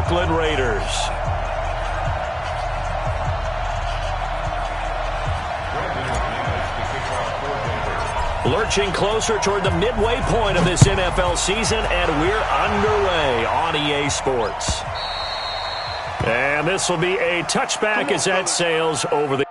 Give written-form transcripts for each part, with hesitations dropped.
Oakland Raiders. Lurching closer toward the midway point of this NFL season, and we're underway on EA Sports. And this will be a touchback as that sails over the...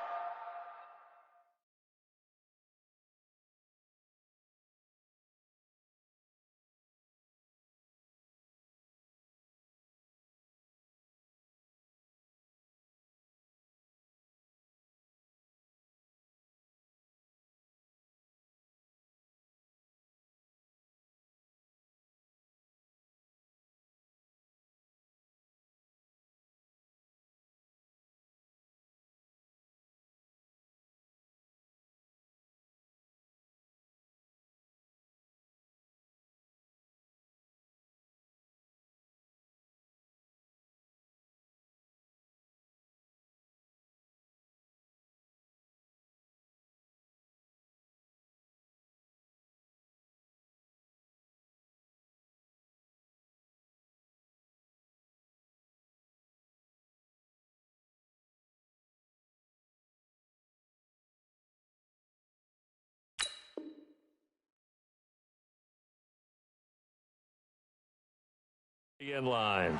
In line.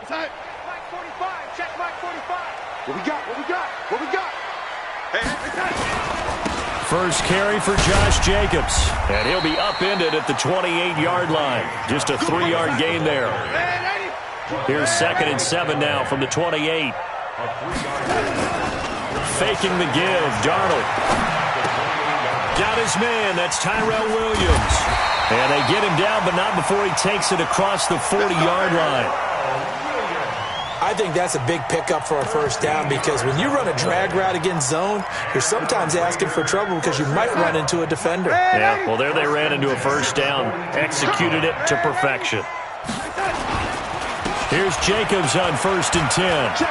Mike 45, check Mike 45. What we got? Hey. First carry for Josh Jacobs, and he'll be upended at the 28-yard line. Just a 3-yard gain there. Here's 2nd and 7 now from the 28. Faking the give, Darnold. Got his man, that's Tyrell Williams. And they get him down, but not before he takes it across the 40-yard line. I think that's a big pickup for a first down because when you run a drag route against zone, you're sometimes asking for trouble because you might run into a defender. Yeah, well, there they ran into a first down. Executed it to perfection. Here's Jacobs on 1st and 10.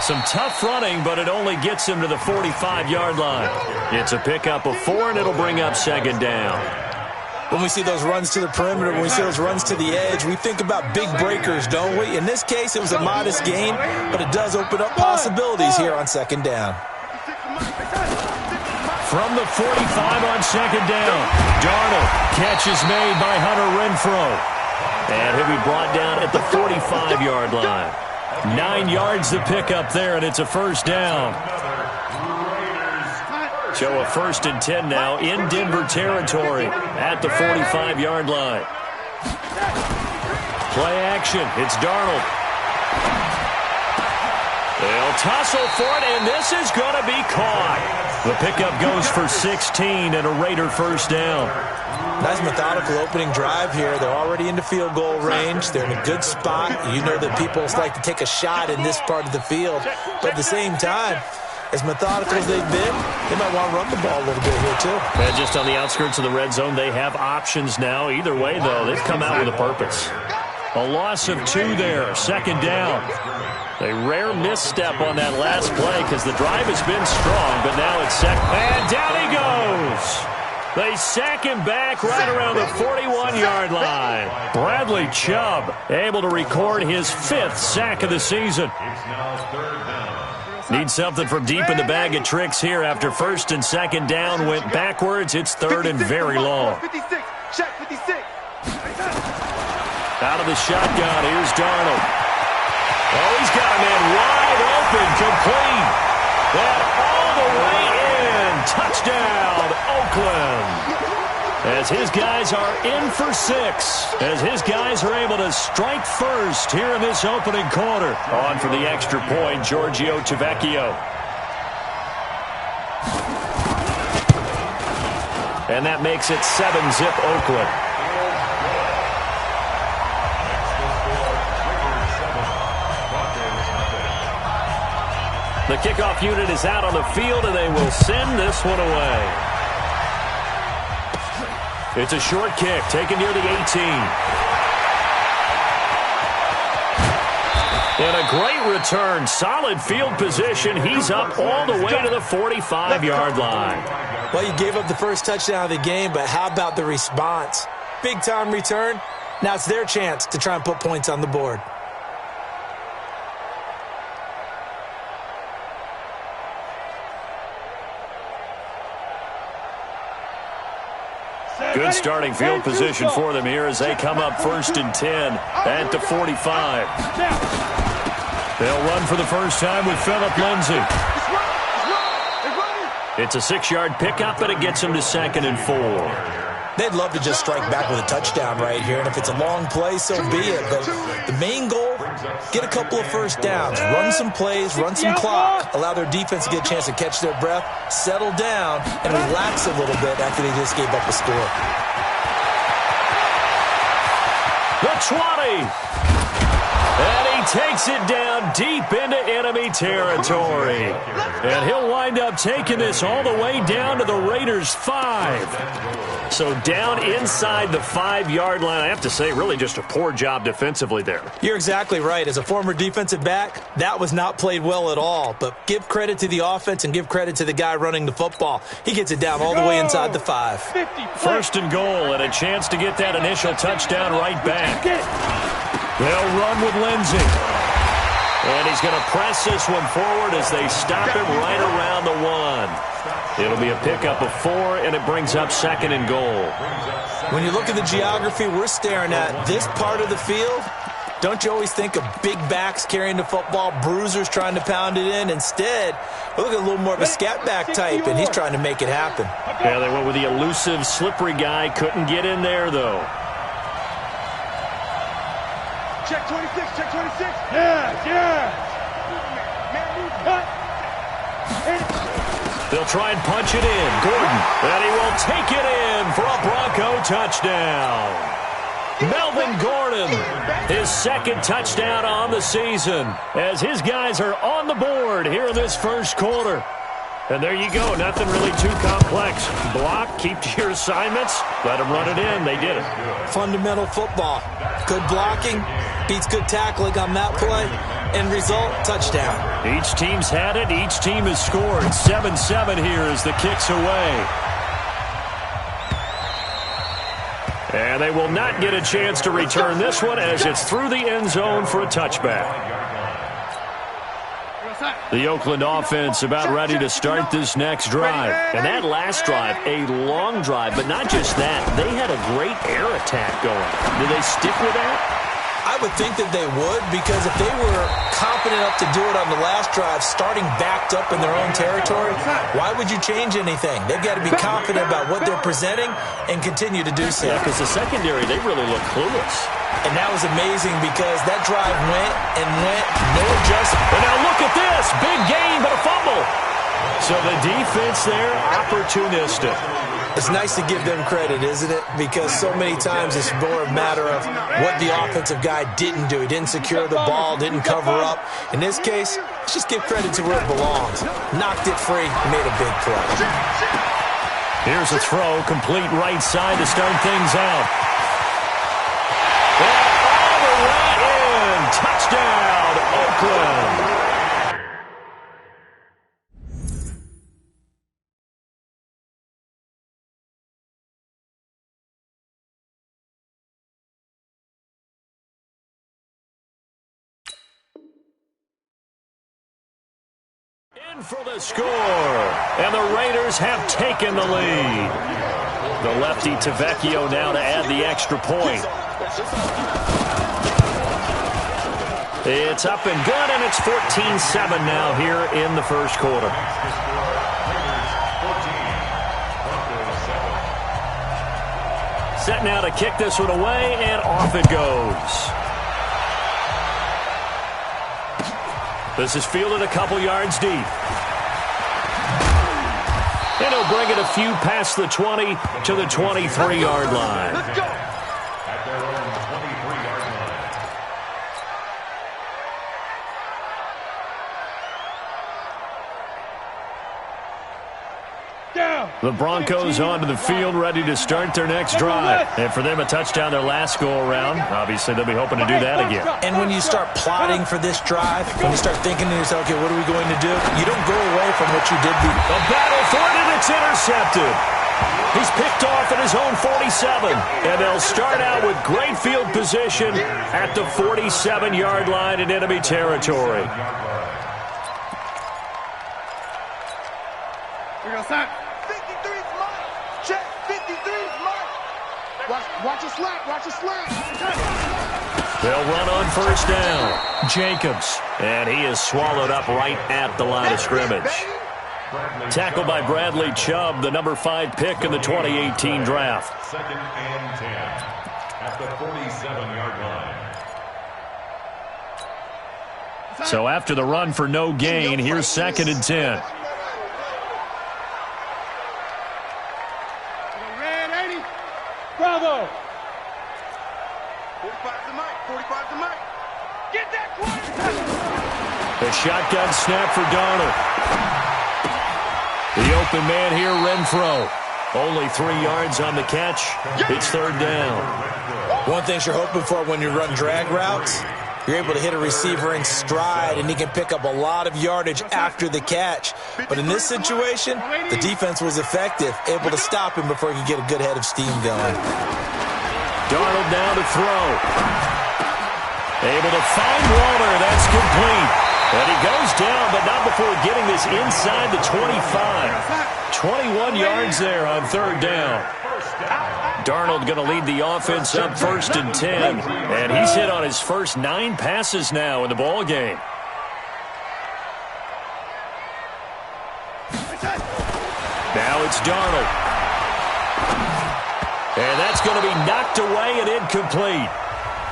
Some tough running, but it only gets him to the 45-yard line. It's a pickup of 4, and it'll bring up 2nd down. When we see those runs to the perimeter, when we see those runs to the edge, we think about big breakers, don't we? In this case, it was a modest gain, but it does open up possibilities here on 2nd down. From the 45 on 2nd down, Darnold. Catch is made by Hunter Renfrow. And he'll be brought down at the 45-yard line. 9 yards to pick up there, and it's a first down. So a 1st and 10 now in Denver territory at the 45-yard line. Play action. It's Darnold. They'll tussle for it, and this is going to be caught. The pickup goes for 16 and a Raider first down. Nice methodical opening drive here. They're already into field goal range. They're in a good spot. You know that people like to take a shot in this part of the field. But at the same time, as methodical as they've been, they might want to run the ball a little bit here too. And just on the outskirts of the red zone, they have options now. Either way, though, they've come out with a purpose. A loss of 2 there, 2nd down. A rare misstep on that last play because the drive has been strong, but now it's 2nd. And down he goes. They sack him back right around the 41-yard line. Bradley Chubb able to record his 5th sack of the season. Need something from deep in the bag of tricks here after 1st and 2nd down went backwards. It's 3rd and very long. 56, check 56. Out of the shotgun, here's Darnold. Oh, he's got a man wide open, complete. And all the way in. Touchdown, Oakland. As his guys are in for 6. As his guys are able to strike first here in this opening quarter. On for the extra point, Giorgio Tavecchio. And that makes it 7-zip Oakland. The kickoff unit is out on the field, and they will send this one away. It's a short kick, taken near the 18. And a great return. Solid field position. He's up all the way to the 45-yard line. Well, you gave up the first touchdown of the game, but how about the response? Big-time return. Now it's their chance to try and put points on the board. Good starting field position for them here as they come up 1st and 10 at the 45. They'll run for the first time with Phillip Lindsay. It's a 6-yard pickup, and it gets them to 2nd and 4. They'd love to just strike back with a touchdown right here, and if it's a long play, so be it. But the main goal, get a couple of first downs, run some plays, run some clock, allow their defense to get a chance to catch their breath, settle down, and relax a little bit after they just gave up a score. The 20. And he takes it down deep into enemy territory. And he'll wind up taking this all the way down to the Raiders' 5. So down inside the 5-yard line. I have to say, really just a poor job defensively there. You're exactly right. As a former defensive back, that was not played well at all. But give credit to the offense and give credit to the guy running the football. He gets it down all the way inside the 5. 1st and goal, and a chance to get that initial touchdown right back. They'll run with Lindsay. And he's going to press this one forward as they stop him right around the 1. It'll be a pickup of 4, and it brings up 2nd and goal. When you look at the geography we're staring at, this part of the field, don't you always think of big backs carrying the football, bruisers trying to pound it in? Instead, we look at a little more of a scat back type, and he's trying to make it happen. Yeah, they went with the elusive, slippery guy. Couldn't get in there, though. Check 26, check 26. Yeah. They'll try and punch it in. Gordon, and he will take it in for a Bronco touchdown. Melvin Gordon, his 2nd touchdown on the season, as his guys are on the board here in this first quarter. And there you go. Nothing really too complex. Block, keep to your assignments, let them run it in. They did it. Fundamental football. Good blocking beats good tackling on that play. End result, touchdown. Each team's had it. Each team has scored. 7-7 here as the kick's away. And they will not get a chance to return this one as it's through the end zone for a touchback. The Oakland offense about ready to start this next drive. And that last drive, a long drive, but not just that. They had a great air attack going. Do they stick with that? I would think that they would, because if they were confident enough to do it on the last drive, starting backed up in their own territory, why would you change anything? They've got to be confident about what they're presenting and continue to do so. Yeah, because the secondary, they really look clueless. And that was amazing because that drive went and went, no adjustment. And now look at this. Big gain, but a fumble. So the defense there, opportunistic. It's nice to give them credit, isn't it? Because so many times it's more a matter of what the offensive guy didn't do. He didn't secure the ball, didn't cover up. In this case, let's just give credit to where it belongs. Knocked it free, made a big play. Here's a throw, complete right side to start things out. And all the way in. Touchdown, Oakland. In for the score, and the Raiders have taken the lead. The lefty Tavecchio now to add the extra point. It's up and good, and it's 14-7 now here in the first quarter. Set now to kick this one away, and off it goes. This is fielded a couple yards deep. And he'll bring it a few past the 20 to the 23-yard line. Let's go. The Broncos onto the field, ready to start their next drive. And for them, a touchdown their last go-around. Obviously, they'll be hoping to do that again. And when you start plotting for this drive, when you start thinking to yourself, okay, what are we going to do? You don't go away from what you did before. The battle for it, and it's intercepted. He's picked off at his own 47. And they'll start out with great field position at the 47-yard line in enemy territory. Here goes that. 53's mine. Check. 53's mine. Watch it slap. Watch it slap. They'll run on first down. Jacobs. And he is swallowed up right at the line of scrimmage. Tackled by Bradley Chubb, the number 5 pick in the 2018 draft. 2nd and 10 at the 47-yard line. So after the run for no gain, here's 2nd and 10. Bravo! 45 to Mike. 45 to Mike. Get that quarterback! The shotgun snap for Darnold. The open man here, Renfro. Only 3 yards on the catch. It's 3rd down. One thing you're hoping for when you run drag routes, you're able to hit a receiver in stride, and he can pick up a lot of yardage after the catch. But in this situation, the defense was effective, able to stop him before he could get a good head of steam going. Darnold now to throw. Able to find Waller. That's complete. And he goes down, but not before getting this inside the 25. 21 yards there on 3rd down. Darnold going to lead the offense up 1st and 10. And he's hit on his first 9 passes now in the ball game. Now it's Darnold. And that's going to be knocked away and incomplete.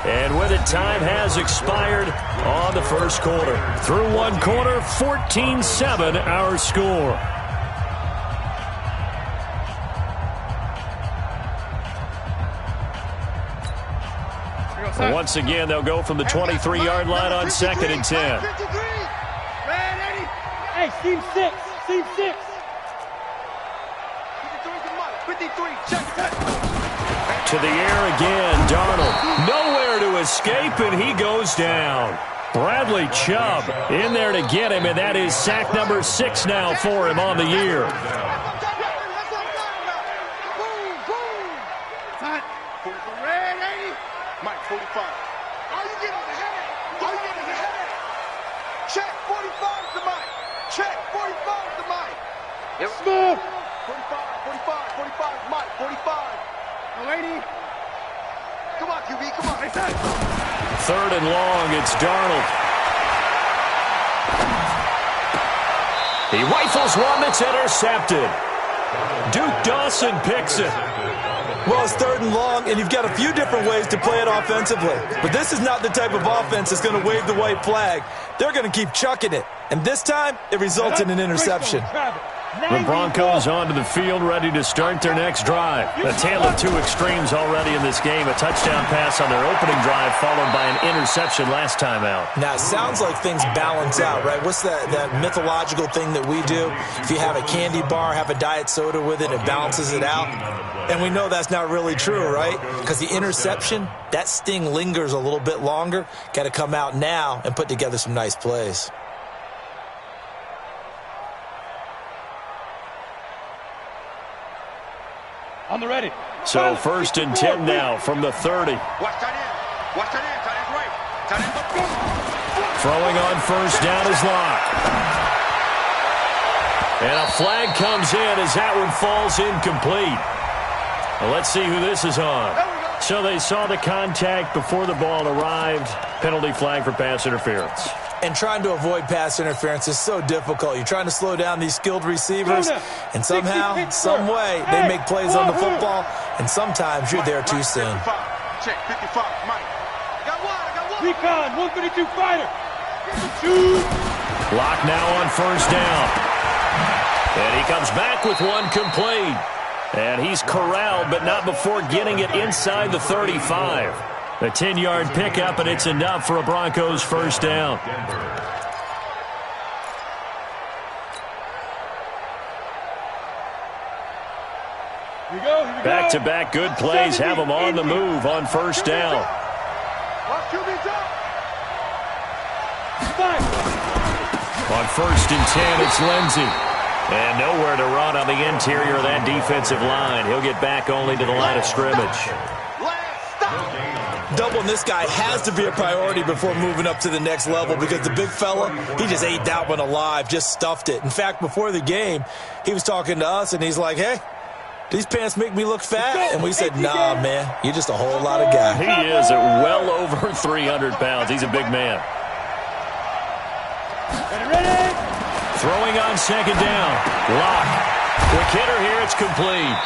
And with it, time has expired on the first quarter. Through 1 quarter, 14-7 our score. Once again, they'll go from the 23-yard line on 2nd and 10. Hey, Team 6. Team 6. 53, check that. To the air again, Darnold. Nowhere to escape, and he goes down. Bradley Chubb in there to get him, and that is sack number 6 now for him on the year. Mike, 45. Are you getting the headache? Are you getting the headache? Check, 45 to Mike. Check, 45 to Mike. Smooth. 45, 45, Mike, 45. Lady. Come on, QB, come on. 3rd and long, it's Darnold. He rifles one that's intercepted. Duke Dawson picks it. Well, it's 3rd and long, and you've got a few different ways to play it offensively. But this is not the type of offense that's going to wave the white flag. They're going to keep chucking it. And this time, it results in an interception. The Broncos onto the field, ready to start their next drive. A tale of 2 extremes already in this game. A touchdown pass on their opening drive, followed by an interception last time out. Now, it sounds like things balance out, right? What's that mythological thing that we do? If you have a candy bar, have a diet soda with it, it balances it out. And we know that's not really true, right? Because the interception, that sting lingers a little bit longer. Got to come out now and put together some nice plays. On the ready. So 1st and 10 now from the 30. Watch tight end. Watch tight end. Tight end's right. Tight end left. Throwing on first down is Locke. And a flag comes in as that one falls incomplete. Well, let's see who this is on. So they saw the contact before the ball arrived. Penalty flag for pass interference. And trying to avoid pass interference is so difficult. You're trying to slow down these skilled receivers, and somehow, some way, they make plays on the football, and sometimes you're there too soon. Check, 55, Mike. I got one. Recon, 152 fighter. 2. Locke now on first down. And he comes back with one complete. And he's corralled, but not before getting it inside the 35. A 10-yard pickup, and it's enough for a Broncos first down. Back-to-back good plays have them on the move on first down. On 1st and 10, it's Lindsey. And nowhere to run on the interior of that defensive line. He'll get back only to the line of scrimmage. Doubling this guy has to be a priority before moving up to the next level because the big fella, he just ate that one alive, just stuffed it. In fact, before the game, he was talking to us, and he's like, hey, these pants make me look fat. And we said, nah, man, you're just a whole lot of guy. He is at well over 300 pounds. He's a big man. Throwing on 2nd down. Lock. Quick hitter here. It's complete.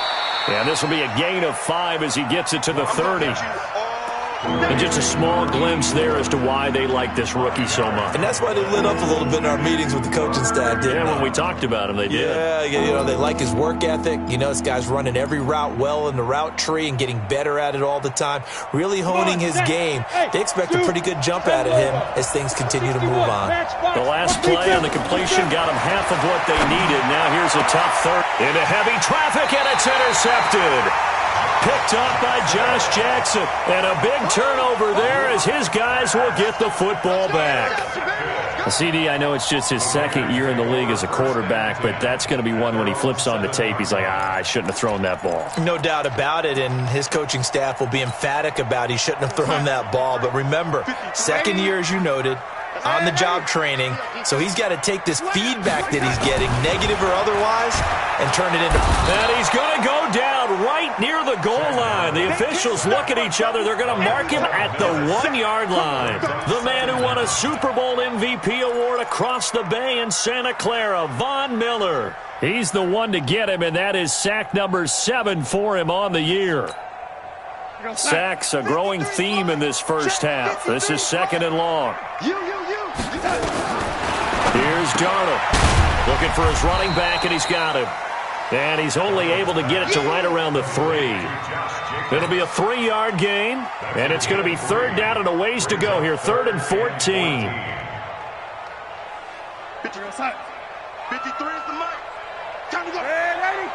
And this will be a gain of 5 as he gets it to the 30. And just a small glimpse there as to why they like this rookie so much. And that's why they lit up a little bit in our meetings with the coaching staff, didn't they? When we talked about him, they did. Yeah, they like his work ethic. This guy's running every route well in the route tree and getting better at it all the time, really honing his game. They expect a pretty good jump out of him as things continue to move on. The last play on the completion got him half of what they needed. Now here's a tough third. Into heavy traffic, and it's intercepted. Picked up by Josh Jackson. And a big turnover there as his guys will get the football back. CD, I know it's just his 2nd year in the league as a quarterback, but that's going to be one when he flips on the tape. He's like, I shouldn't have thrown that ball. No doubt about it, and his coaching staff will be emphatic about he shouldn't have thrown that ball. But remember, 2nd year, as you noted, on-the-job training, so he's got to take this feedback that he's getting, negative or otherwise, and turn it into... And he's going to go down right near the goal line. The officials look at each other. They're going to mark him at the 1-yard line. The man who won a Super Bowl MVP award across the bay in Santa Clara, Von Miller. He's the one to get him, and that is sack number 7 for him on the year. Sacks a growing theme in this first half. This is 2nd and long. Here's Darnold. Looking for his running back, and he's got him. And he's only able to get it to right around the 3. It'll be a 3-yard gain, and it's going to be 3rd down and a ways to go here. 3rd and 14. 53 is the mic. Time to go. Hey,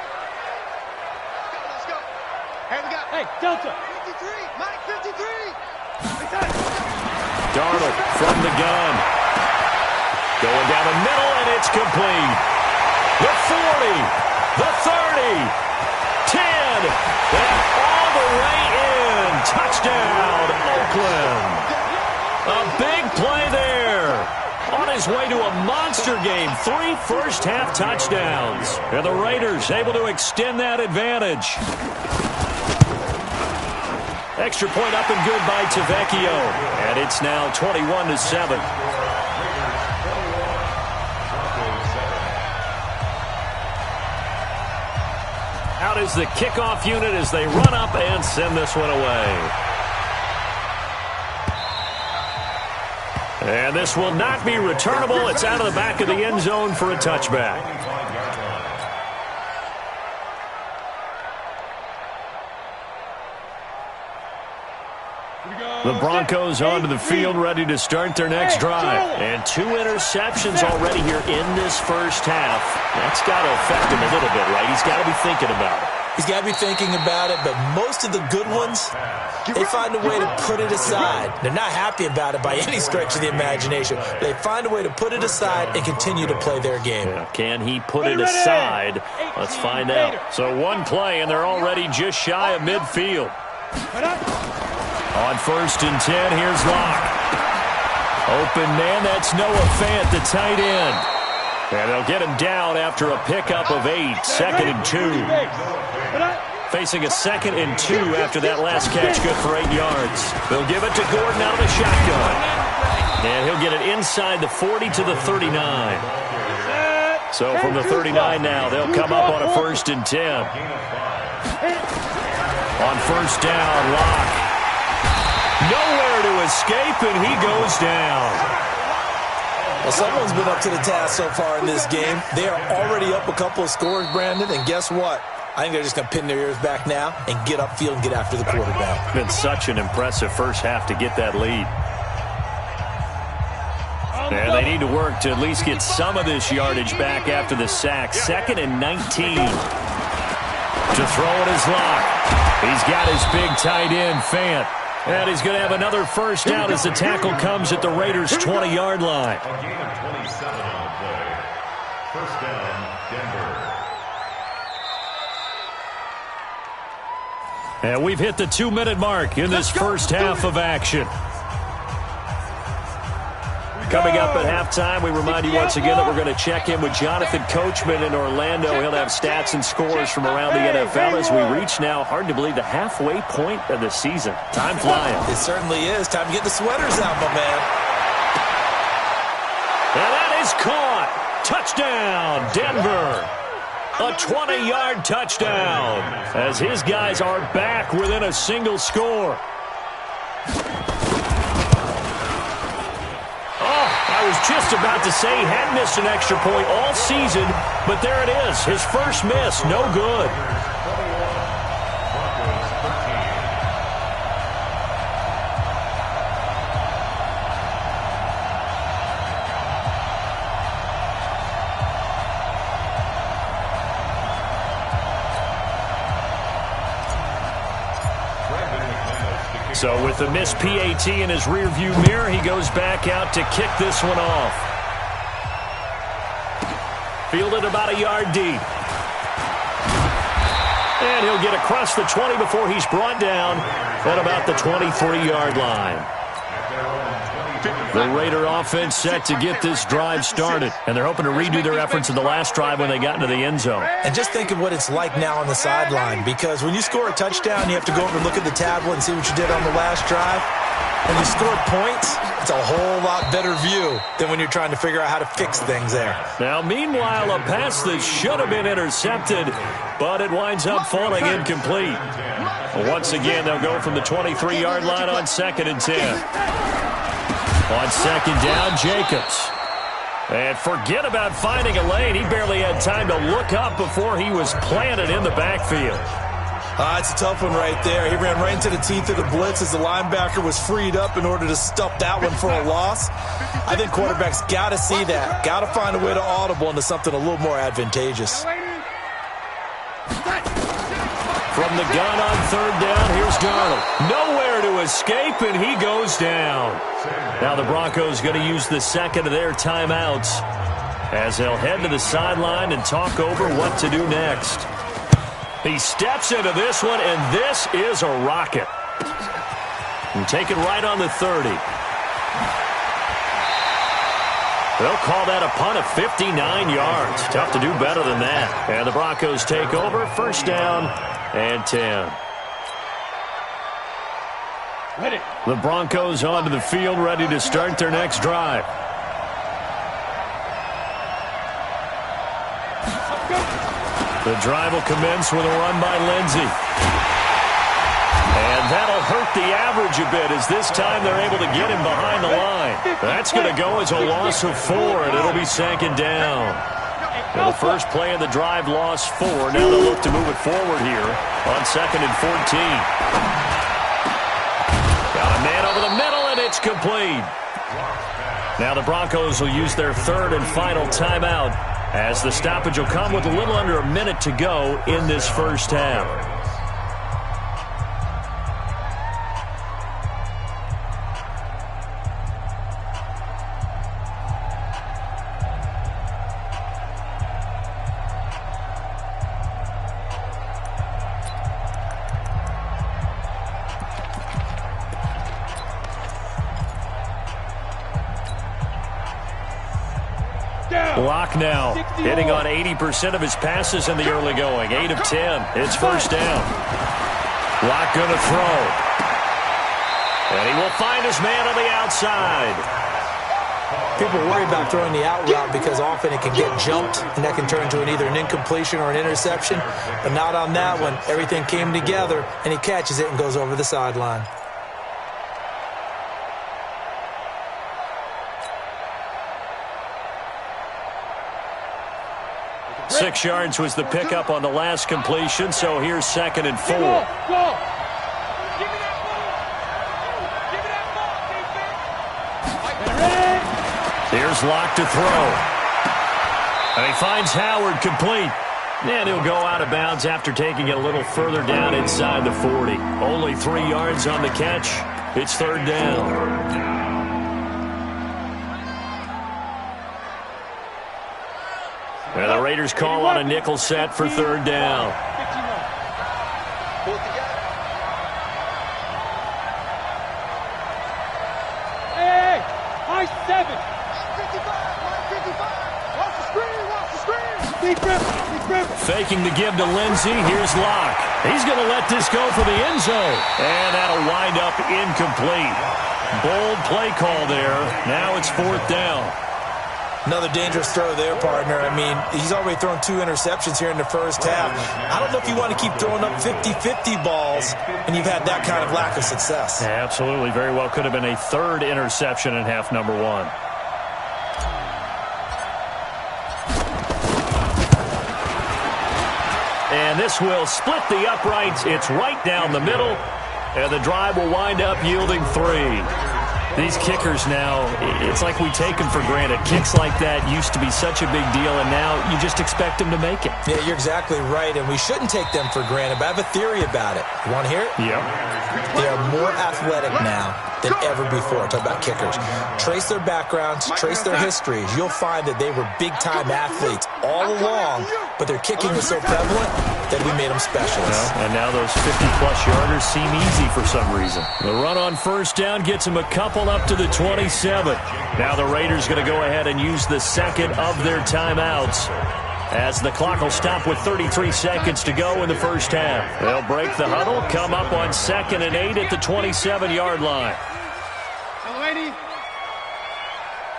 let's go. Hey, we got. Hey, Delta. 53. Mike, 53. Darnold from the gun. Going down the middle, and it's complete. The 40. The 30, 10, and all the way in. Touchdown, Oakland. A big play there. On his way to a monster game, 3 first-half touchdowns. And the Raiders able to extend that advantage. Extra point up and good by Tavecchio. And it's now 21-7. Out is the kickoff unit as they run up and send this one away. And this will not be returnable. It's out of the back of the end zone for a touchback. The Broncos onto the field, ready to start their next drive. And 2 interceptions already here in this first half. That's got to affect him a little bit, right? He's got to be thinking about it. He's got to be thinking about it, but most of the good ones, they find a way to put it aside. They're not happy about it by any stretch of the imagination. They find a way to put it aside and continue to play their game. Yeah, can he put it aside? Let's find out. So 1 play, and they're already just shy of midfield. On 1st and 10, here's Locke. Open man, that's Noah Fant, the tight end. And they'll get him down after a pickup of 8, 2nd and 2. Facing a 2nd and 2 after that last catch, good for 8 yards. They'll give it to Gordon out of the shotgun. And he'll get it inside the 40 to the 39. So from the 39 now, they'll come up on a 1st and 10. On 1st down, Locke. Nowhere to escape, and he goes down. Well, someone's been up to the task so far in this game. They are already up a couple of scores, Brandon, and guess what? I think they're just going to pin their ears back now and get upfield and get after the quarterback. Been such an impressive first half to get that lead. And they need to work to at least get some of this yardage back after the sack. 2nd and 19. To throw it is Locke. He's got his big tight end, Fant. And he's going to have another first down as the tackle comes at the Raiders' 20-yard line. A gain of 27 on the play. First down, Denver. And we've hit the 2-minute mark in this first half of action. Coming up at halftime, we remind you once again that we're going to check in with Jonathan Coachman in Orlando. He'll have stats and scores from around the NFL as we reach now, hard to believe, the halfway point of the season. Time flying. It certainly is. Time to get the sweaters out, my man. And that is caught. Touchdown, Denver. A 20-yard touchdown as his guys are back within a single score. I was just about to say he hadn't missed an extra point all season, but there it is. His first miss, no good. So with the missed PAT in his rearview mirror, he goes back out to kick this one off. Fielded about a yard deep. And he'll get across the 20 before he's brought down at about the 23-yard line. The Raider offense set to get this drive started, and they're hoping to redo their efforts in the last drive when they got into the end zone. And just think of what it's like now on the sideline, because when you score a touchdown, you have to go over and look at the tablet and see what you did on the last drive. When you scored points, it's a whole lot better view than when you're trying to figure out how to fix things there. Now, meanwhile, a pass that should have been intercepted, but it winds up falling incomplete. Once again, they'll go from the 23-yard line on 2nd and 10. On 2nd down, Jacobs. And forget about finding a lane. He barely had time to look up before he was planted in the backfield. It's a tough one right there. He ran right into the teeth of the blitz as the linebacker was freed up in order to stuff that one for a loss. I think quarterbacks got to see that. Got to find a way to audible into something a little more advantageous. From the gun on 3rd down, here's Darnold. Nowhere to escape, and he goes down. Now the Broncos going to use the second of their timeouts as they'll head to the sideline and talk over what to do next. He steps into this one, and this is a rocket. And take it right on the 30. They'll call that a punt of 59 yards. Tough to do better than that. And the Broncos take over, 1st down and 10. The Broncos onto the field, ready to start their next drive. The drive will commence with a run by Lindsey. And that'll hurt the average a bit as this time they're able to get him behind the line. That's going to go as a loss of 4, and it'll be 2nd down. And the first play of the drive, lost 4. Now they'll look to move it forward here on 2nd and 14. Got a man over the middle, and it's complete. Now the Broncos will use their 3rd and final timeout as the stoppage will come with a little under a minute to go in this first half. Locke now hitting on 80% of his passes in the early going. 8 of 10. It's 1st down. Locke going to throw. And he will find his man on the outside. People worry about throwing the out route because often it can get jumped, and that can turn into either an incompletion or an interception. But not on that one. Everything came together, and he catches it and goes over the sideline. 6 yards was the pickup on the last completion, so here's 2nd and 4. Here's Locke to throw. And he finds Howard complete. And he'll go out of bounds after taking it a little further down inside the 40. Only 3 yards on the catch. It's third down. And the Raiders call on a nickel set for third down. Hey, high 7. 55, 55. Watch the screen, watch the screen. Deep rip, deep rip. Faking the give to Lindsey. Here's Locke. He's going to let this go for the end zone. And that'll wind up incomplete. Bold play call there. Now it's fourth down. Another dangerous throw there, partner. I mean, he's already thrown 2 interceptions here in the first half. I don't know if you want to keep throwing up 50-50 balls, and you've had that kind of lack of success. Yeah, absolutely. Very well could have been a third interception in half number 1. And this will split the uprights. It's right down the middle, and the drive will wind up yielding 3. These kickers now, it's like we take them for granted. Kicks like that used to be such a big deal, and now you just expect them to make it. Yeah, you're exactly right, and we shouldn't take them for granted, but I have a theory about it. You want to hear it? Yep. They are more athletic now than ever before. Talk about kickers. Trace their backgrounds, trace their histories. You'll find that they were big-time athletes all along, but their kicking was so prevalent that we made them specialists. And now those 50-plus yarders seem easy for some reason. The run on first down gets them a couple up to the 27. Now the Raiders going to go ahead and use the second of their timeouts, as the clock will stop with 33 seconds to go in the first half. They'll break the huddle, come up on 2nd and 8 at the 27-yard line. Lady,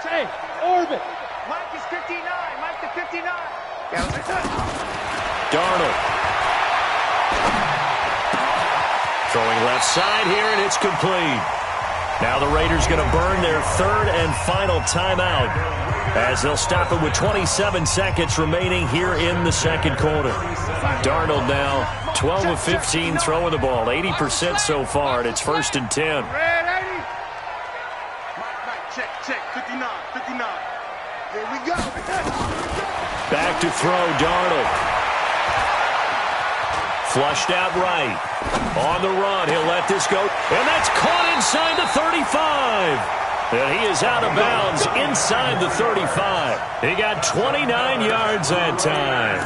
say, orbit. Mike is 59. Mike to 59. Darnold. Throwing left side here, and it's complete. Now the Raiders going to burn their third and final timeout, as they'll stop it with 27 seconds remaining here in the second quarter. Darnold now 12 of 15 throwing the ball, 80% so far, and it's 1st and 10. Check, 59, 59. Here we go. Back to throw, Darnold. Flushed out right. On the run, he'll let this go. And that's caught inside the 35. And he is out of bounds inside the 35. He got 29 yards that time.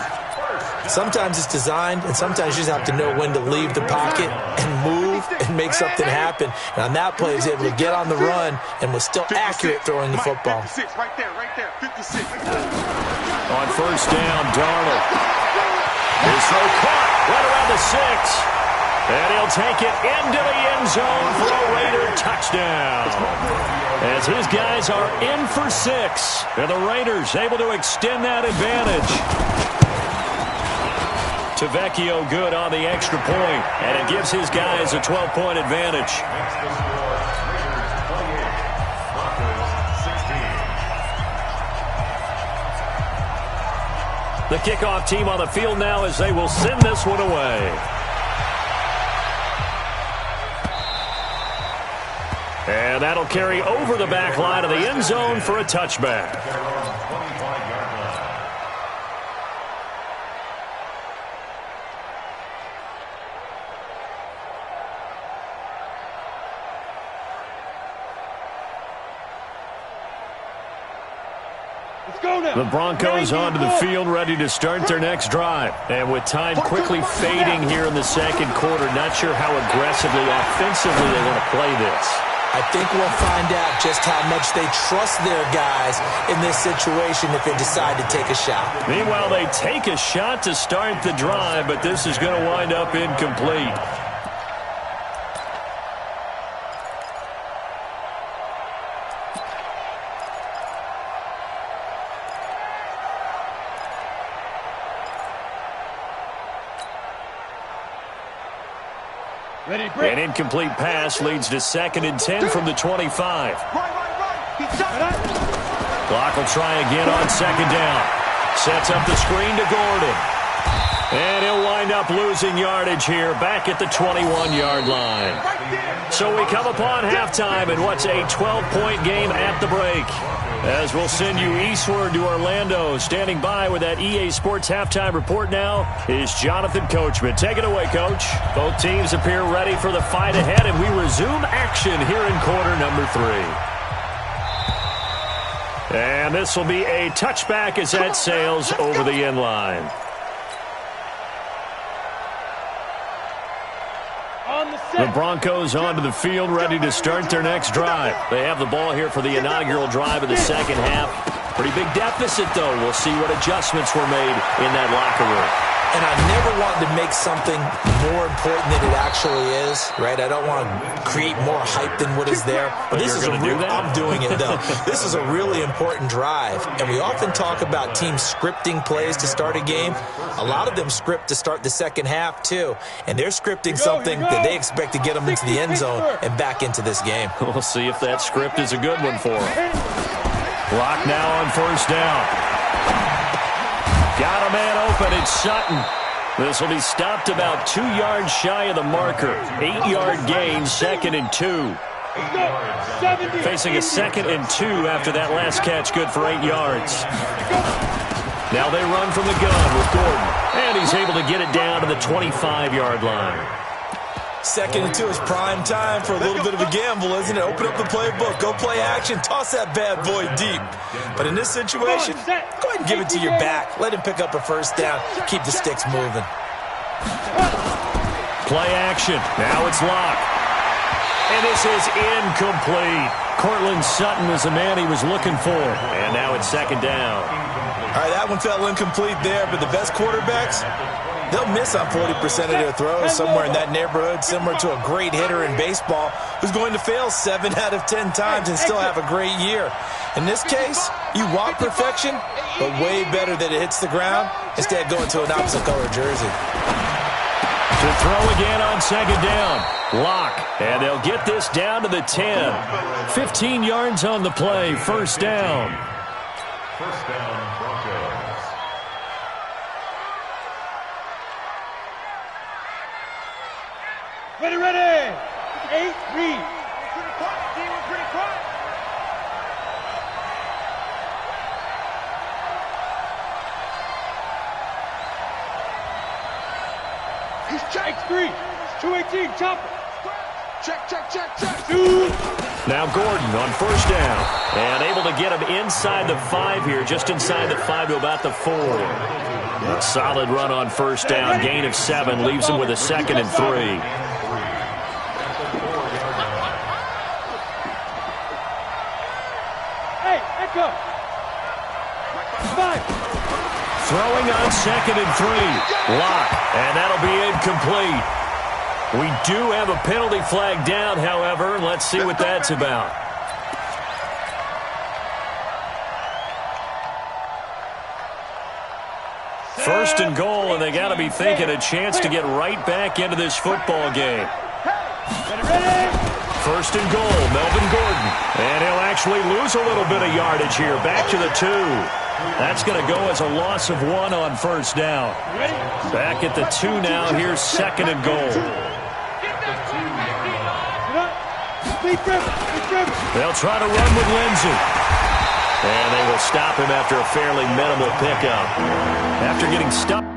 Sometimes it's designed, and sometimes you just have to know when to leave the pocket and move and make something happen. And on that play, he was able to get on the run and was still accurate throwing the football. 56, right there, 56. On first down, Darnold. His throw caught right around the 6. And he'll take it into the end zone for a Raider touchdown. As his guys are in for 6. And the Raiders able to extend that advantage. Tavecchio good on the extra point, and it gives his guys a 12-point advantage. The kickoff team on the field now as they will send this one away. And that'll carry over the back line of the end zone for a touchback. The Broncos onto the field, ready to start their next drive. And with time quickly fading here in the second quarter, not sure how aggressively, offensively they want to play this. I think we'll find out just how much they trust their guys in this situation if they decide to take a shot. Meanwhile, they take a shot to start the drive, but this is going to wind up incomplete. An incomplete pass leads to 2nd and 10 from the 25. Clock will try again on 2nd down. Sets up the screen to Gordon. And he'll wind up losing yardage here back at the 21-yard line. So we come upon halftime in what's a 12-point game at the break. As we'll send you eastward to Orlando. Standing by with that EA Sports halftime report now is Jonathan Coachman. Take it away, Coach. Both teams appear ready for the fight ahead, and we resume action here in quarter number 3. And this will be a touchback as that sails over the end line. The Broncos onto the field, ready to start their next drive. They have the ball here for the inaugural drive of the second half. Pretty big deficit, though. We'll see what adjustments were made in that locker room. And I never wanted to make something more important than it actually is, right? I don't want to create more hype than what is there. But this is a real, I'm doing it, though. This is a really important drive. And we often talk about teams scripting plays to start a game. A lot of them script to start the second half, too. And they're scripting something that they expect to get them into the end zone and back into this game. We'll see if that script is a good one for them. Clock now on first down. Got a man open. It's Sutton. This will be stopped about 2 yards shy of the marker. 8-yard gain, 2nd and 2. Facing a 2nd and 2 after that last catch, good for 8 yards. Now they run from the gun with Gordon. And he's able to get it down to the 25-yard line. 2nd and 2 is prime time for a little bit of a gamble, isn't it? Open up the playbook, go play action, toss that bad boy deep. But in this situation, go ahead and give it to your back. Let him pick up a first down. Keep the sticks moving. Play action. Now it's Locke. And this is incomplete. Cortland Sutton is the man he was looking for. And now it's 2nd down. All right, that one fell incomplete there, but the best quarterbacks, they'll miss on 40% of their throws, somewhere in that neighborhood, similar to a great hitter in baseball who's going to fail 7 out of 10 times and still have a great year. In this case, you want perfection, but way better that it hits the ground instead of going to an opposite color jersey. To throw again on 2nd down. Locke, and they'll get this down to the 10. 15 yards on the play, first down. First down, Broncos. Ready. 8, read. Pretty quiet. He's checked. X3. 218, chopper. Check. Now Gordon on first down. And able to get him inside the 5 here, just inside the 5 to about the 4. A solid run on first down. Gain of 7 leaves him with a 2nd and 3. Hey, echo. 5. Throwing on 2nd and 3. Locke, and that'll be incomplete. We do have a penalty flag down, however. Let's see what that's about. First and goal, and they got to be thinking a chance to get right back into this football game. First and goal, Melvin Gordon. And he'll actually lose a little bit of yardage here. Back to the 2. That's going to go as a loss of 1 on first down. Back at the 2 now. Here's 2nd and goal. They'll try to run with Lindsey. And they will stop him after a fairly minimal pickup. After getting stopped.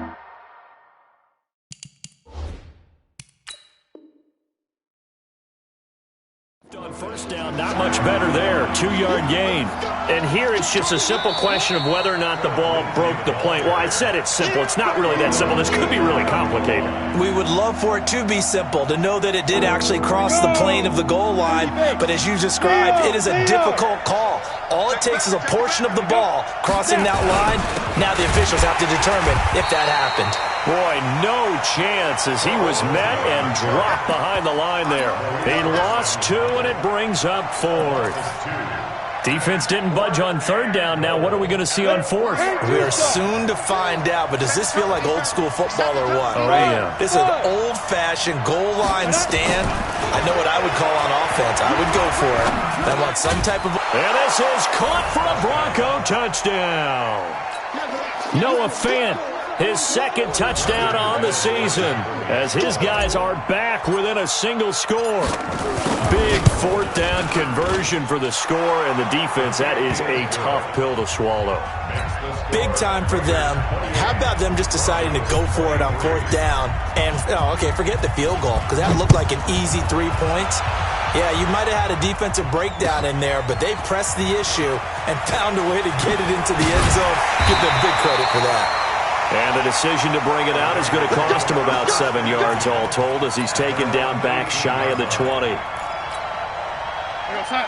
On first down, not much better there. 2-yard gain. And here it's just a simple question of whether or not the ball broke the plane. Well, I said it's simple. It's not really that simple. This could be really complicated. We would love for it to be simple, to know that it did actually cross the plane of the goal line. But as you described, it is a difficult call. All it takes is a portion of the ball crossing that line. Now the officials have to determine if that happened. Boy, no chance as he was met and dropped behind the line there. He lost 2, and it brings up 4th. Defense didn't budge on 3rd down. Now what are we going to see on 4th? We are soon to find out, but does this feel like old school football or what? Oh, yeah. This is an old-fashioned goal line stand. I know what I would call on offense. I would go for it. I want some type of... And this is caught for a Bronco touchdown. Noah Fant his second touchdown on the season, as his guys are back within a single score. Big fourth down conversion for the score, and the defense, that is a tough pill to swallow. Big time for them. How about them just deciding to go for it on fourth down? And, forget the field goal, because that looked like an easy 3 points. Yeah, you might have had a defensive breakdown in there, but they pressed the issue and found a way to get it into the end zone. Give them big credit for that. And the decision to bring it out is going to cost him about 7 yards all told, as he's taken down back shy of the 20.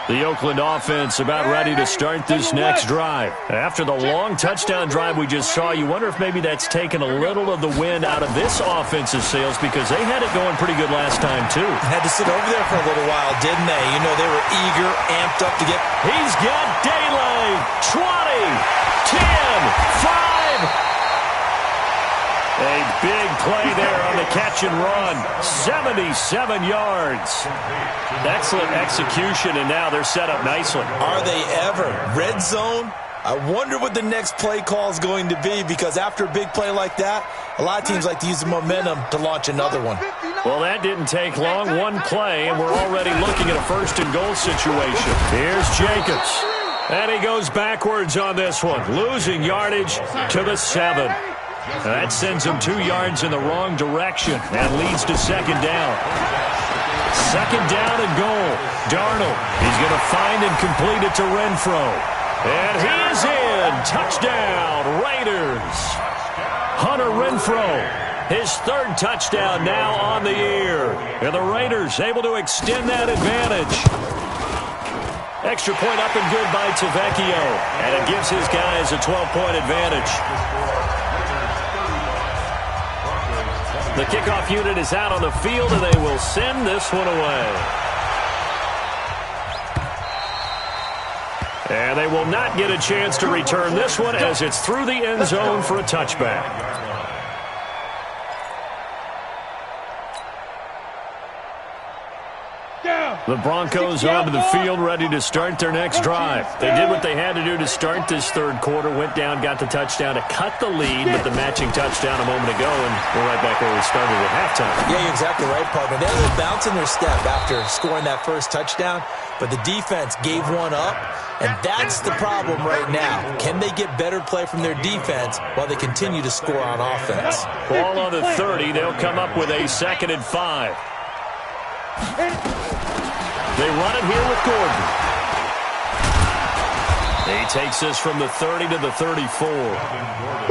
The Oakland offense about ready to start this next drive. After the long touchdown drive we just saw, you wonder if maybe that's taken a little of the wind out of this offense's sails, because they had it going pretty good last time, too. Had to sit over there for a little while, didn't they? You know, they were eager, amped up to get... He's got daylight. 20, 10, 5... A big play there on the catch and run. 77 yards. Excellent execution, and now they're set up nicely. Are they ever? Red zone? I wonder what the next play call is going to be, because after a big play like that, a lot of teams like to use the momentum to launch another one. Well, that didn't take long. One play, and we're already looking at a first-and-goal situation. Here's Jacobs. And he goes backwards on this one, losing yardage to the 7. That sends him 2 yards in the wrong direction and leads to second down. Second down and goal. Darnold, he's going to find and complete it to Renfro. And he is in. Touchdown, Raiders. Hunter Renfro, his third touchdown now on the year. And the Raiders able to extend that advantage. Extra point up and good by Tavecchio. And it gives his guys a 12-point advantage. The kickoff unit is out on the field, and they will send this one away. And they will not get a chance to return this one, as it's through the end zone for a touchback. The Broncos onto the field, ready to start their next drive. They did what they had to do to start this third quarter, went down, got the touchdown to cut the lead, but the matching touchdown a moment ago, and we're right back where we started at halftime. Yeah, you're exactly right, partner. They had a little bounce in their step after scoring that first touchdown, but the defense gave one up, and that's the problem right now. Can they get better play from their defense while they continue to score on offense? Ball on the 30. They'll come up with a 2nd and 5. They run it here with Gordon. He takes this from the 30 to the 34.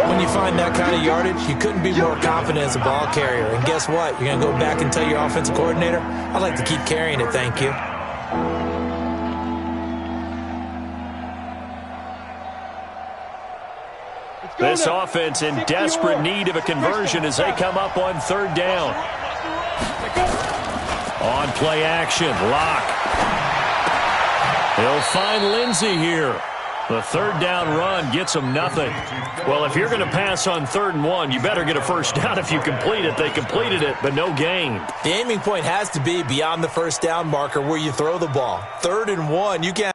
When you find that kind of yardage, you couldn't be more confident as a ball carrier. And guess what? You're going to go back and tell your offensive coordinator, I'd like to keep carrying it, thank you. This offense in desperate need of a conversion as they come up on third down. On play action, Locke. He'll find Lindsey here. The third down run gets him nothing. Well, if you're going to pass on 3rd and 1, you better get a first down if you complete it. They completed it, but no gain. The aiming point has to be beyond the first down marker where you throw the ball. 3rd and 1, you can't.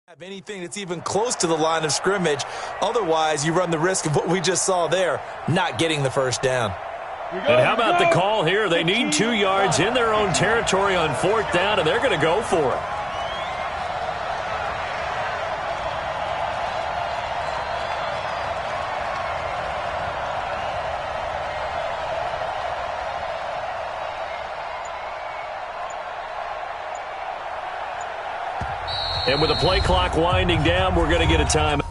Have anything that's even close to the line of scrimmage. Otherwise, you run the risk of what we just saw there, not getting the first down. And how about the call here? They need 2 yards in their own territory on 4th down, and they're going to go for it. And with the play clock winding down, we're going to get a time.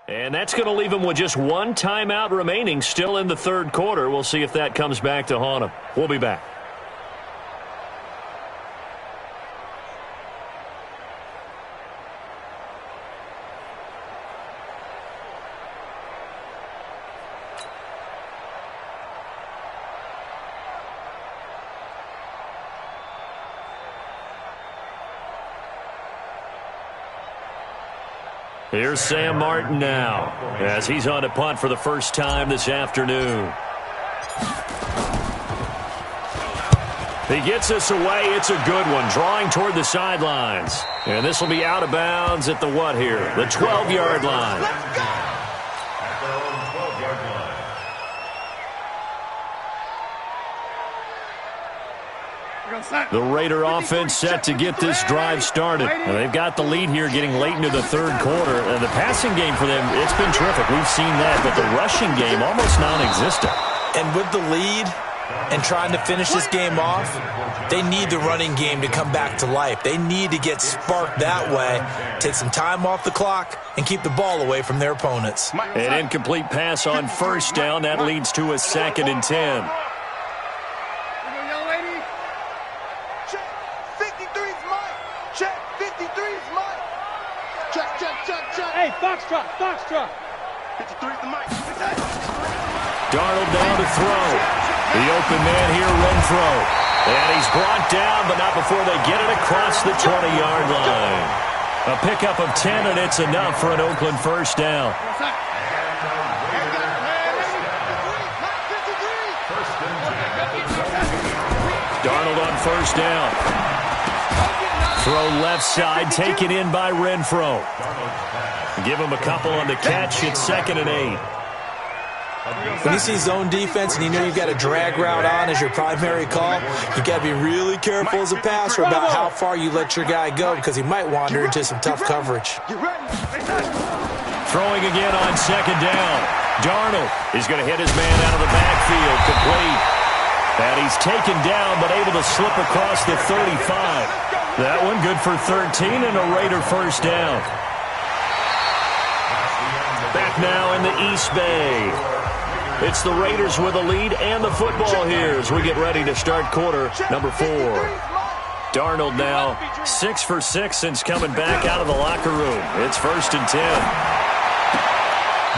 And that's going to leave him with just one timeout remaining still in the third quarter. We'll see if that comes back to haunt him. We'll be back. Here's Sam Martin now, as he's on to punt for the first time this afternoon. He gets this away. It's a good one, drawing toward the sidelines. And this will be out of bounds at the what here? The 12-yard line. At their own 12-yard line. The Raider offense set to get this drive started. And they've got the lead here getting late into the third quarter. And the passing game for them, it's been terrific. We've seen that, but the rushing game almost non-existent. And with the lead and trying to finish this game off, they need the running game to come back to life. They need to get sparked that way, take some time off the clock, and keep the ball away from their opponents. An incomplete pass on first down. That leads to a 2nd and 10. Hey, Foxtrot, Foxtrot. 53's the mic. Darnold down to throw. The open man here, Renfro. And he's brought down, but not before they get it across the 20-yard line. A pickup of 10, and it's enough for an Oakland first down. Darnold on first down. Throw left side, taken in by Renfro. Give him a couple on the catch. It's 2nd and 8. When you see zone defense and you know you've got a drag route on as your primary call, you got to be really careful as a passer about how far you let your guy go because he might wander into some tough coverage. Throwing again on 2nd down. Darnold is going to hit his man out of the backfield. Complete. And he's taken down but able to slip across the 35. That one good for 13 and a Raider first down. Back now in the East Bay. It's the Raiders with a lead and the football here as we get ready to start quarter number 4. Darnold now 6 for 6 since coming back out of the locker room. It's 1st and 10.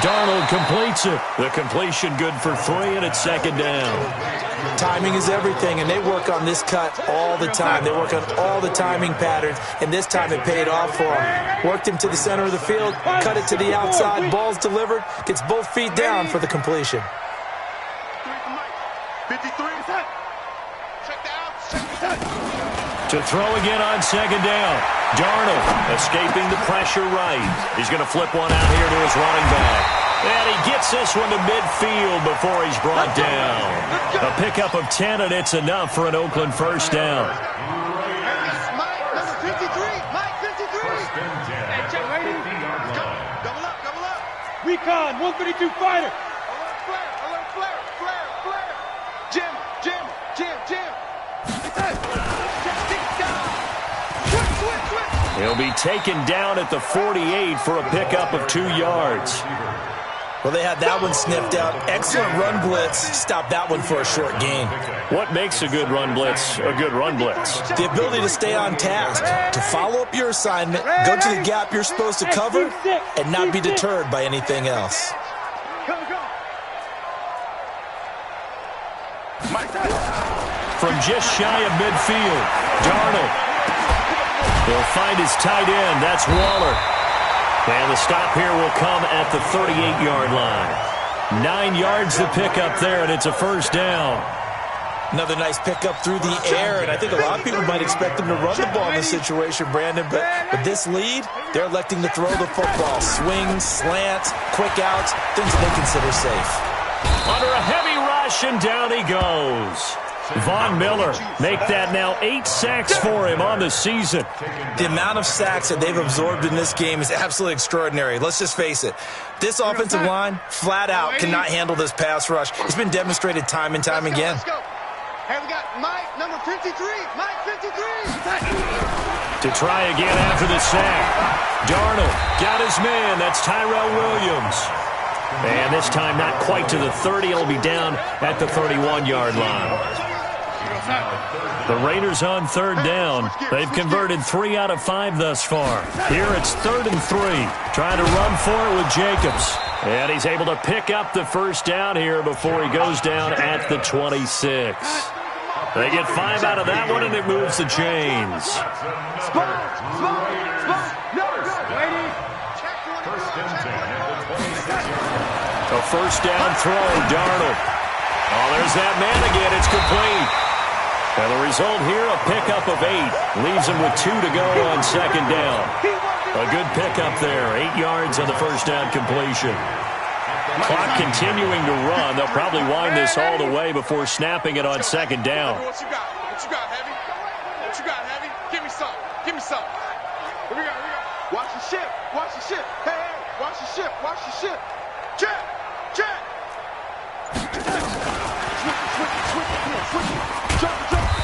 Darnold completes it. The completion good for 3, and it's 2nd down. Timing is everything, and they work on this cut all the time. They work on all the timing patterns, and this time it paid off for him. Worked him to the center of the field, cut it to the outside, ball's delivered, gets both feet down for the completion. 53. To throw again on 2nd down. Darnold escaping the pressure right. He's going to flip one out here to his running back. And he gets this one to midfield before he's brought down. A pickup of 10, and it's enough for an Oakland first down. Mike, number 53. Mike, 53. Hey, check, ready? Double up. Recon, 132 fighter. Alert flare. Jim. He'll be taken down at the 48 for a pickup of 2 yards. Well, they had that one sniffed out. Excellent run blitz. Stop that one for a short gain. What makes a good run blitz a good run blitz? The ability to stay on task, to follow up your assignment, go to the gap you're supposed to cover, and not be deterred by anything else. From just shy of midfield, Darnold. He'll find his tight end. That's Waller. And the stop here will come at the 38-yard line. 9 yards to pick up there, and it's a first down. Another nice pickup through the air, and I think a lot of people might expect them to run the ball in this situation, Brandon, but with this lead, they're electing to throw the football. Swings, slants, quick outs, things they consider safe. Under a heavy rush, and down he goes. Von Miller make that now 8 sacks for him on the season. The amount of sacks that they've absorbed in this game is absolutely extraordinary. Let's just face it. This offensive line, flat out, cannot handle this pass rush. It's been demonstrated time and time again. Hey, we got Mike, number 53. Mike, 53. To try again after the sack. Darnold got his man. That's Tyrell Williams. And this time not quite to the 30. It'll be down at the 31-yard line. The Raiders on third down. They've converted 3 out of 5 thus far. Here it's 3rd and 3. Trying to run for it with Jacobs. And he's able to pick up the first down here before he goes down at the 26. They get 5 out of that one, and it moves the chains. A first down throw, Darnold. Oh, there's that man again. It's complete. And the result here, a pickup of 8. Leaves him with 2 to go on second down. A good pickup there. 8 yards on the first down completion. Clock continuing to run. They'll probably wind this all the way before snapping it on second down. What you got? What you got, Heavy? What you got, Heavy? Give me some. Give me some. Here we go. Here we go. Watch the ship. Watch the ship. Hey, hey. Watch the ship. Watch the ship. Check. Check.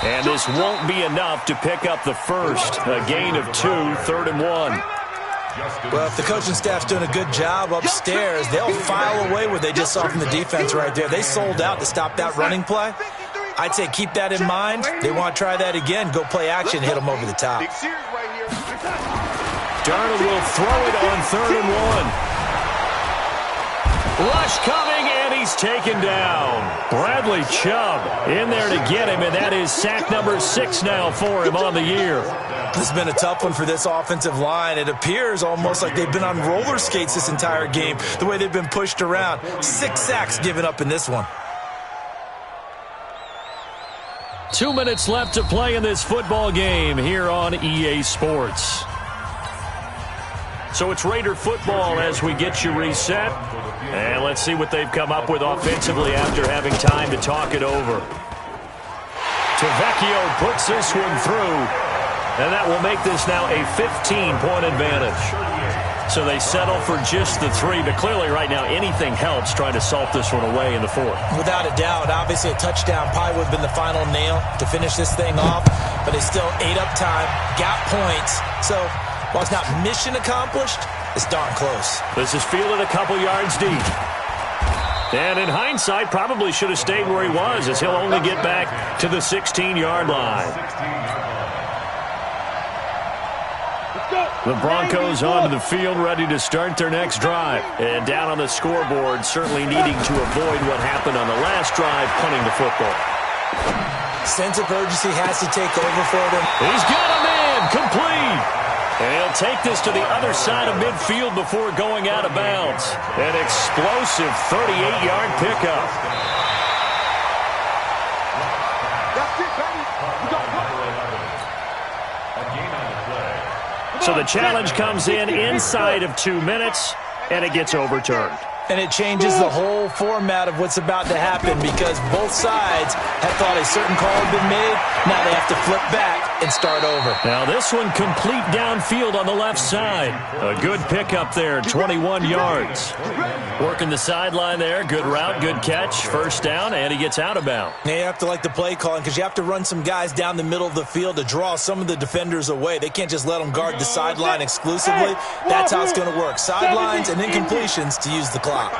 And this won't be enough to pick up the first. A gain of 2, 3rd and 1. Well, if the coaching staff's doing a good job upstairs, they'll file away what they just saw from the defense right there. They sold out to stop that running play. I'd say keep that in mind. They want to try that again. Go play action, hit them over the top. Darnold will throw it on 3rd and 1. Rush coming, and he's taken down. Bradley Chubb in there to get him, and that is sack number 6 now for him on the year. This has been a tough one for this offensive line. It appears almost like they've been on roller skates this entire game, the way they've been pushed around. 6 sacks given up in this one. 2 minutes left to play in this football game here on EA Sports. So it's Raider football as we get you reset. And let's see what they've come up with offensively after having time to talk it over. Tavecchio puts this one through. And that will make this now a 15-point advantage. So they settle for just the 3. But clearly right now anything helps trying to salt this one away in the 4th. Without a doubt. Obviously a touchdown probably would have been the final nail to finish this thing off. But they still ate up time, got points. So while it's not mission accomplished, it's darn close. This is fielded a couple yards deep. And in hindsight, probably should have stayed where he was, as he'll only get back to the 16-yard line. The Broncos onto the field, ready to start their next drive. And down on the scoreboard, certainly needing to avoid what happened on the last drive, punting the football. Sense of urgency has to take over for them. He's got a man, complete. And he'll take this to the other side of midfield before going out of bounds. An explosive 38-yard pickup. So the challenge comes in inside of 2 minutes, and it gets overturned. And it changes the whole format of what's about to happen because both sides have thought a certain call had been made. Now they have to flip back and start over. Now this one complete downfield on the left side. A good pickup there, 21 yards. Working the sideline there. Good route, good catch. First down, and he gets out of bounds. Now you have to like the play calling because you have to run some guys down the middle of the field to draw some of the defenders away. They can't just let them guard the sideline exclusively. That's how it's going to work. Sidelines and incompletions to use the clock. Throwing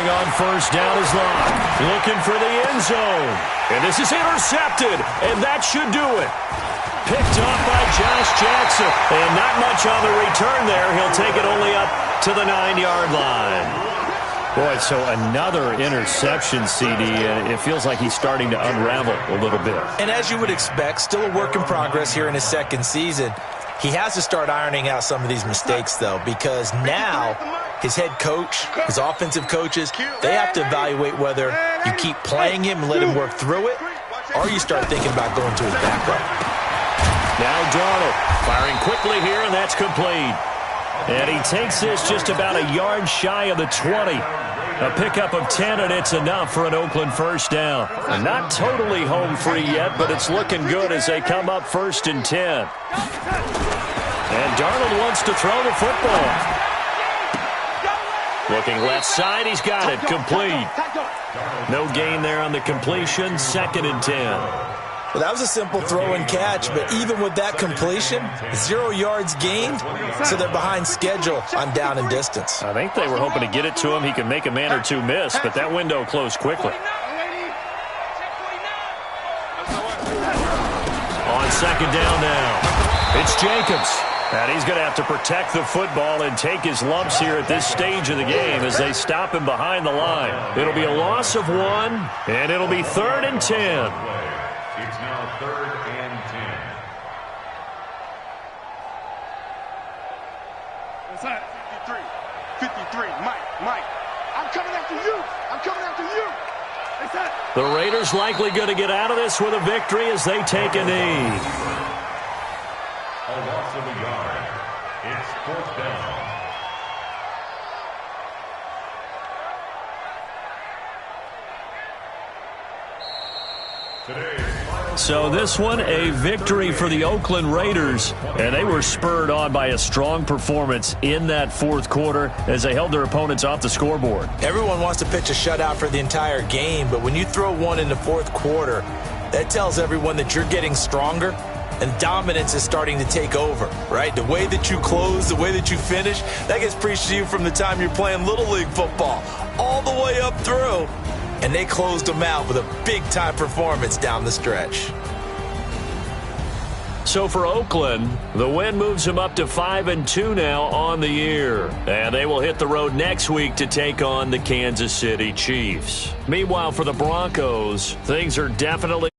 on first down is Locke. Looking for the end zone. And this is intercepted. And that should do it. Picked off by Josh Jackson. And not much on the return there. He'll take it only up to the 9-yard line. Boy, so another interception, CD. And it feels like he's starting to unravel a little bit. And as you would expect, still a work in progress here in his second season. He has to start ironing out some of these mistakes, though, because now his head coach, his offensive coaches, they have to evaluate whether you keep playing him and let him work through it, or you start thinking about going to his backup. Now Darnold firing quickly here, and that's complete. And he takes this just about a yard shy of the 20. A pickup of 10, and it's enough for an Oakland first down. Not totally home free yet, but it's looking good as they come up 1st and 10. And Darnold wants to throw the football. Looking left side, he's got it, complete. No gain there on the completion. 2nd and 10. Well, that was a simple throw and catch, but even with that completion, 0 yards gained, so they're behind schedule on down and distance. I think they were hoping to get it to him. He could make a man or two miss, but that window closed quickly. On 2nd down now, it's Jacobs. And he's going to have to protect the football and take his lumps here at this stage of the game as they stop him behind the line. It'll be a loss of 1, and it'll be 3rd and 10. It's now 3rd and 10. What's that? 53. Mike. I'm coming after you. I'm coming after you. What's that? The Raiders likely going to get out of this with a victory as they take a knee. A loss of a yard. It's 4th down. So this one, a victory for the Oakland Raiders, and they were spurred on by a strong performance in that 4th quarter as they held their opponents off the scoreboard. Everyone wants to pitch a shutout for the entire game, but when you throw one in the 4th quarter, that tells everyone that you're getting stronger and dominance is starting to take over, right? The way that you close, the way that you finish, that gets preached to you from the time you're playing Little League football all the way up through. And they closed them out with a big-time performance down the stretch. So for Oakland, the win moves them up to 5-2 now on the year. And they will hit the road next week to take on the Kansas City Chiefs. Meanwhile, for the Broncos, things are definitely